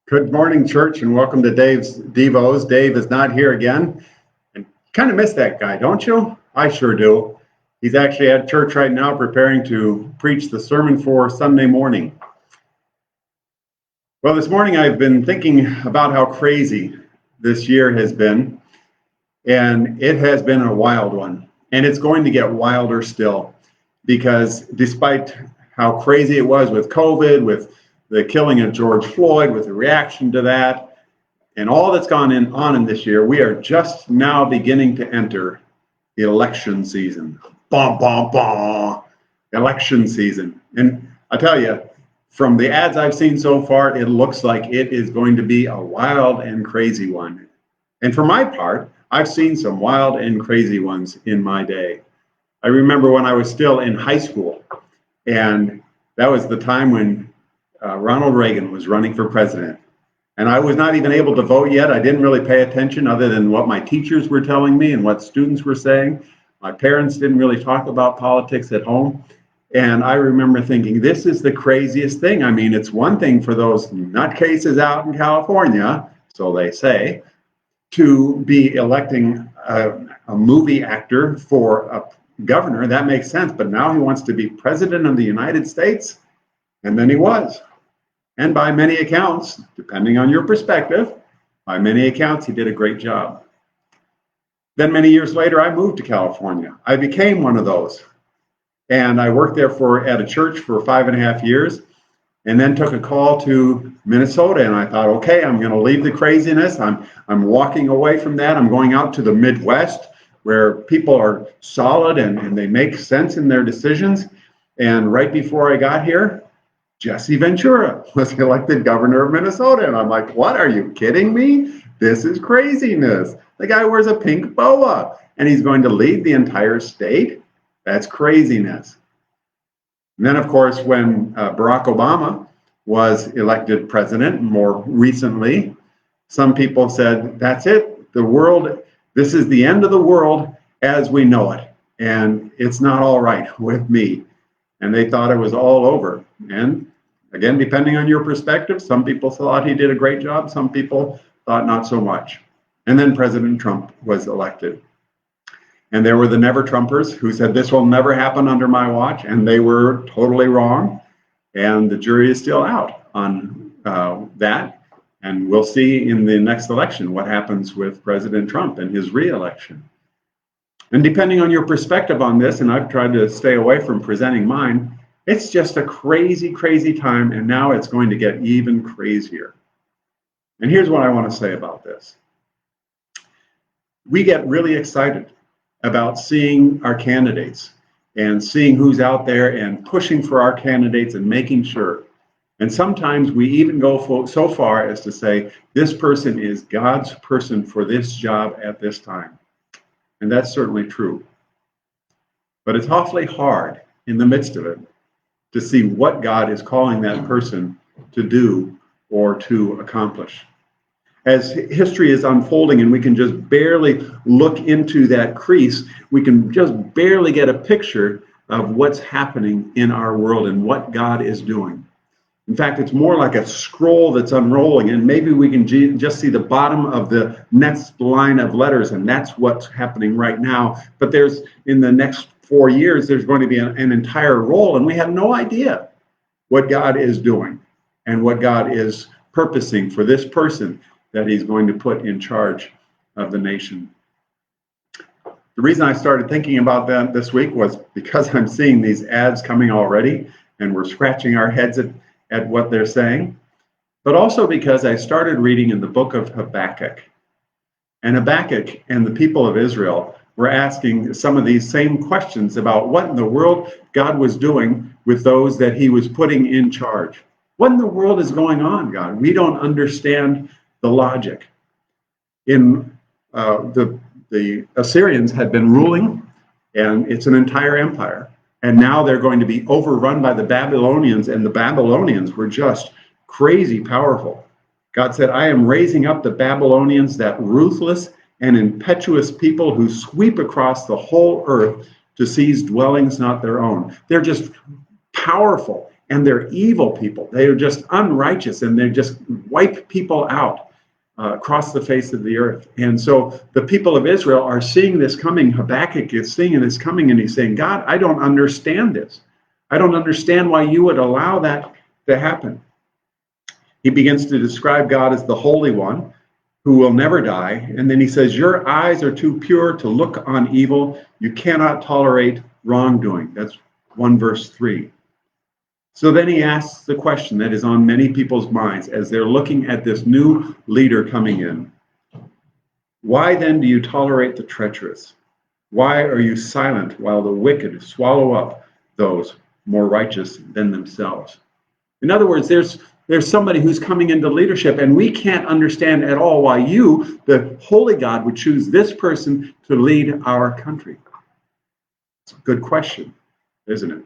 Good morning, church, and welcome to Dave's Devos. Dave is not here again. And kind of miss that guy, don't you? I sure do. He's actually at church right now preparing to preach the sermon for Sunday morning. Well, this morning I've been thinking about how crazy this year has been, and it has been a wild one. And it's going to get wilder still, because despite how crazy it was with COVID, with the killing of George Floyd, with the reaction to that, and all that's gone on in this year, we are just now beginning to enter the election season. Bah, bah, bah. Election season. And I tell you, from the ads I've seen so far, it looks like it is going to be a wild and crazy one. And for my part, I've seen some wild and crazy ones in my day. I remember when I was still in high school, and that was the time when Ronald Reagan was running for president. And I was not even able to vote yet. I didn't really pay attention other than what my teachers were telling me and what students were saying. My parents didn't really talk about politics at home. And I remember thinking, this is the craziest thing. I mean, it's one thing for those nutcases out in California, so they say, to be electing a movie actor for a governor. That makes sense. But now he wants to be president of the United States. And then he was. And by many accounts, depending on your perspective, by many accounts, he did a great job. Then many years later, I moved to California. I became one of those. And I worked there at a church for 5.5 years, and then took a call to Minnesota. And I thought, okay, I'm going to leave the craziness. I'm walking away from that. I'm going out to the Midwest, where people are solid and they make sense in their decisions. And right before I got here, Jesse Ventura was elected governor of Minnesota. And I'm like, what? Are you kidding me? This is craziness. The guy wears a pink boa and he's going to lead the entire state. That's craziness. And then, of course, when Barack Obama was elected president more recently, some people said, that's it. The world, this is the end of the world as we know it. And it's not all right with me. And they thought it was all over. And again, depending on your perspective, some people thought he did a great job. Some people thought not so much. And then President Trump was elected. And there were the never Trumpers who said this will never happen under my watch. And they were totally wrong. And the jury is still out on that. And we'll see in the next election what happens with President Trump and his re-election. And depending on your perspective on this, and I've tried to stay away from presenting mine, it's just a crazy, crazy time, and now it's going to get even crazier. And here's what I want to say about this. We get really excited about seeing our candidates and seeing who's out there and pushing for our candidates and making sure. And sometimes we even go so far as to say, this person is God's person for this job at this time. And that's certainly true. But it's awfully hard in the midst of it to see what God is calling that person to do or to accomplish. As history is unfolding and we can just barely look into that crease, we can just barely get a picture of what's happening in our world and what God is doing. In fact, it's more like a scroll that's unrolling, and maybe we can just see the bottom of the next line of letters, and that's what's happening right now. But in the next 4 years, there's going to be an entire roll, and we have no idea what God is doing and what God is purposing for this person that he's going to put in charge of the nation. The reason I started thinking about that this week was because I'm seeing these ads coming already, and we're scratching our heads at what they're saying, but also because I started reading in the book of Habakkuk. And Habakkuk and the people of Israel were asking some of these same questions about what in the world God was doing with those that he was putting in charge. What in the world is going on, God? We don't understand the logic. The Assyrians had been ruling, and it's an entire empire. And now they're going to be overrun by the Babylonians, and the Babylonians were just crazy powerful. God said, I am raising up the Babylonians, that ruthless and impetuous people who sweep across the whole earth to seize dwellings not their own. They're just powerful, and they're evil people. They are just unrighteous, and they just wipe people out across the face of the earth. And so the people of Israel are seeing this coming. Habakkuk is seeing this coming, and he's saying, God, I don't understand this. I don't understand why you would allow that to happen. He begins to describe God as the Holy One who will never die. And then he says, your eyes are too pure to look on evil. You cannot tolerate wrongdoing. That's 1 verse 3. So then he asks the question that is on many people's minds as they're looking at this new leader coming in. Why then do you tolerate the treacherous? Why are you silent while the wicked swallow up those more righteous than themselves? In other words, there's somebody who's coming into leadership, and we can't understand at all why you, the holy God, would choose this person to lead our country. It's a good question, isn't it?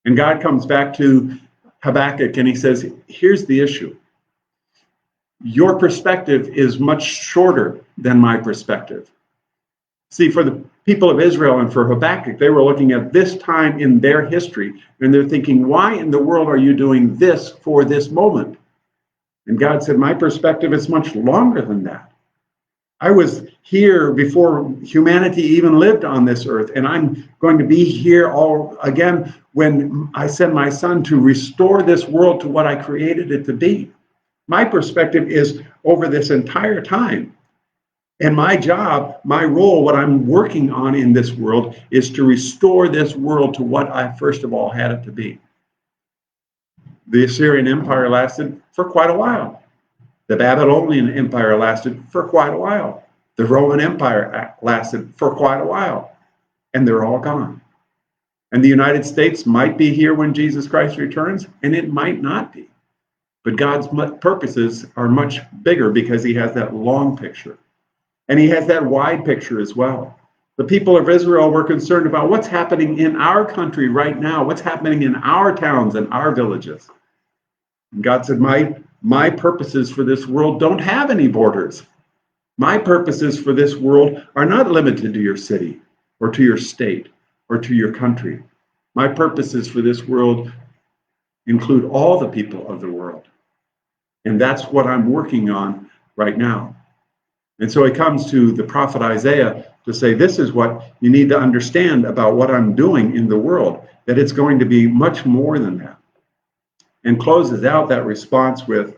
And God comes back to Habakkuk and he says, here's the issue. Your perspective is much shorter than my perspective. See, for the people of Israel and for Habakkuk, they were looking at this time in their history, and they're thinking, why in the world are you doing this for this moment? And God said, my perspective is much longer than that. I was here before humanity even lived on this earth, and I'm going to be here all again when I send my son to restore this world to what I created it to be. My perspective is over this entire time. And my job, my role, what I'm working on in this world is to restore this world to what I first of all had it to be. The Assyrian Empire lasted for quite a while. The Babylonian Empire lasted for quite a while. The Roman Empire lasted for quite a while. And they're all gone. And the United States might be here when Jesus Christ returns, and it might not be. But God's purposes are much bigger because he has that long picture. And he has that wide picture as well. The people of Israel were concerned about what's happening in our country right now, what's happening in our towns and our villages. And God said, my purposes for this world don't have any borders. My purposes for this world are not limited to your city or to your state or to your country. My purposes for this world include all the people of the world. And that's what I'm working on right now. And so he comes to the prophet Isaiah to say, this is what you need to understand about what I'm doing in the world, that it's going to be much more than that. And closes out that response with,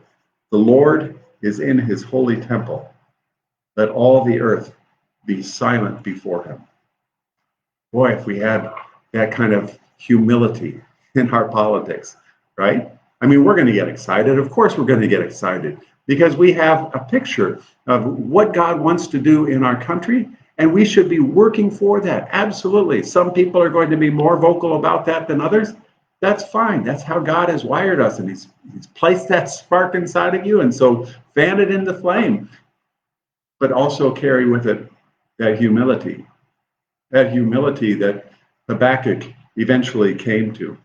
the Lord is in his holy temple. Let all the earth be silent before him. Boy, if we had that kind of humility in our politics, right? I mean, we're going to get excited. Of course, we're going to get excited because we have a picture of what God wants to do in our country, and we should be working for that. Absolutely. Some people are going to be more vocal about that than others. That's fine. That's how God has wired us, and he's placed that spark inside of you, and so fan it into flame, but also carry with it that humility that Habakkuk eventually came to.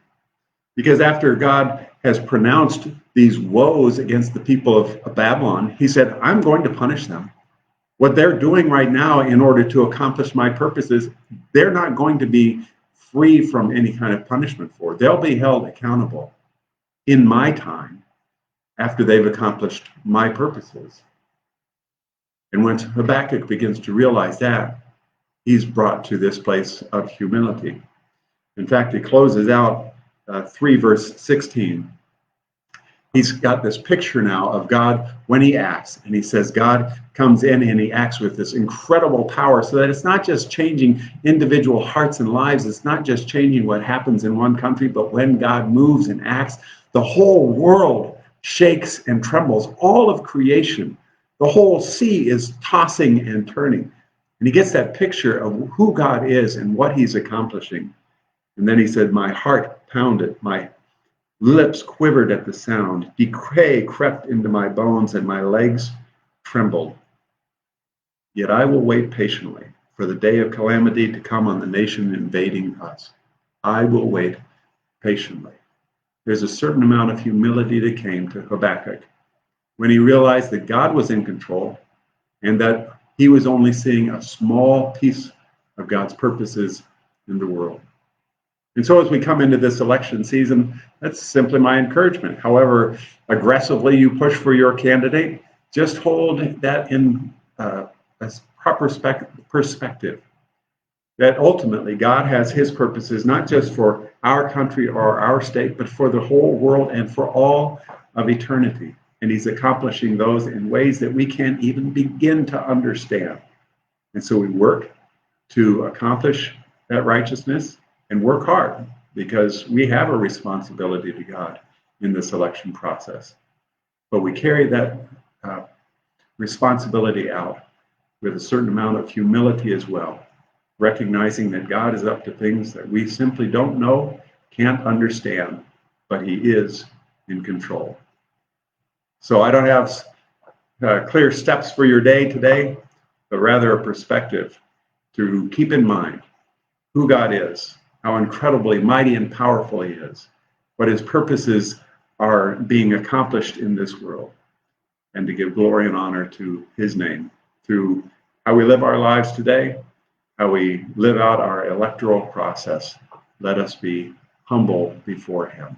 Because after God has pronounced these woes against the people of Babylon, he said, I'm going to punish them. What they're doing right now in order to accomplish my purposes, they're not going to be free from any kind of punishment for. They'll be held accountable in my time after they've accomplished my purposes. And when Habakkuk begins to realize that, he's brought to this place of humility. In fact, he closes out 3 verse 16. He's got this picture now of God when he acts, and he says God comes in and he acts with this incredible power so that it's not just changing individual hearts and lives, it's not just changing what happens in one country, but when God moves and acts, the whole world shakes and trembles. All of creation, the whole sea is tossing and turning. And he gets that picture of who God is and what he's accomplishing. And then he said, my heart pounded, my lips quivered at the sound. Decay crept into my bones and my legs trembled. Yet I will wait patiently for the day of calamity to come on the nation invading us. I will wait patiently. There's a certain amount of humility that came to Habakkuk when he realized that God was in control and that he was only seeing a small piece of God's purposes in the world. And so as we come into this election season, that's simply my encouragement. However aggressively you push for your candidate, just hold that in a proper perspective. That ultimately God has his purposes, not just for our country or our state, but for the whole world and for all of eternity. And he's accomplishing those in ways that we can't even begin to understand. And so we work to accomplish that righteousness and work hard, because we have a responsibility to God in this election process. But we carry that responsibility out with a certain amount of humility as well, recognizing that God is up to things that we simply don't know, can't understand, but he is in control. So I don't have clear steps for your day today, but rather a perspective to keep in mind who God is, how incredibly mighty and powerful he is, what his purposes are being accomplished in this world, and to give glory and honor to his name through how we live our lives today, how we live out our electoral process. Let us be humble before him.